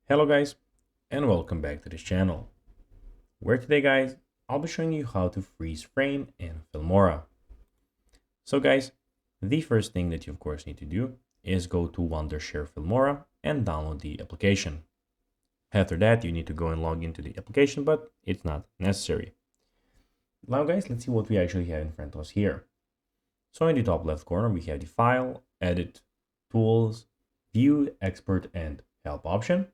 Hello guys, and welcome back to this channel, where today guys, I'll be showing you how to freeze frame in Filmora. So guys, the first thing that you of course need to do is go to Wondershare Filmora and download the application. After that, you need to go and log into the application, but it's not necessary. Now guys, let's see what we actually have in front of us here. So in the top left corner, we have the File, Edit, Tools, View, Export, and Help option.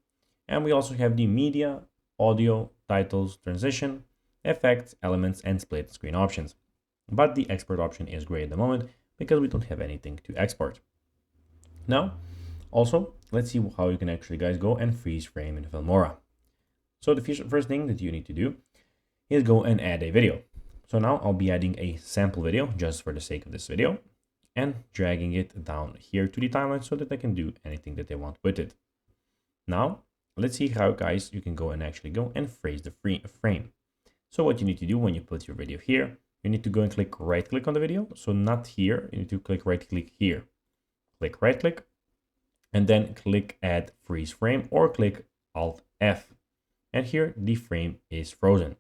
And we also have the Media, Audio, Titles, Transition, Effects, Elements, and Split Screen options. But the Export option is great at the moment because we don't have anything to export. Now, also, let's see how you can actually guys go and freeze frame in Filmora. So the first thing that you need to do is go and add a video. So now I'll be adding a sample video just for the sake of this video and dragging it down here to the timeline so that I can do anything that I want with it. Now, let's see how guys you can go and actually go and freeze the frame. So what you need to do when you put your video here, you need to go and click right click on the video. So not here, you need to click right click here. Click right click and then click add freeze frame or click Alt F. And here the frame is frozen.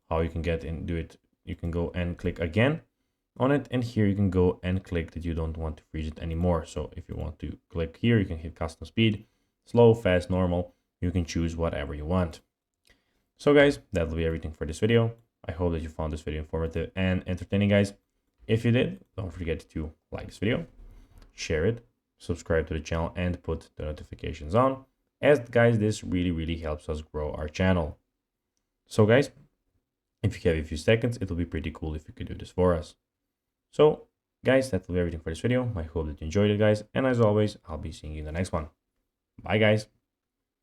How you can get and do it, you can go and click again on it, and here you can go and click that you don't want to freeze it anymore. So if you want to click here, you can hit custom speed, slow, fast, normal. You can choose whatever you want. So guys, that will be everything for this video. I hope that you found this video informative and entertaining guys. If you did, don't forget to like this video, share it, subscribe to the channel, and put the notifications on, as guys this really helps us grow our channel. So guys, if you have a few seconds, it will be pretty cool if you could do this for us. So guys, that will be everything for this video. I hope that you enjoyed it guys, and as always, I'll be seeing you in the next one. Bye guys.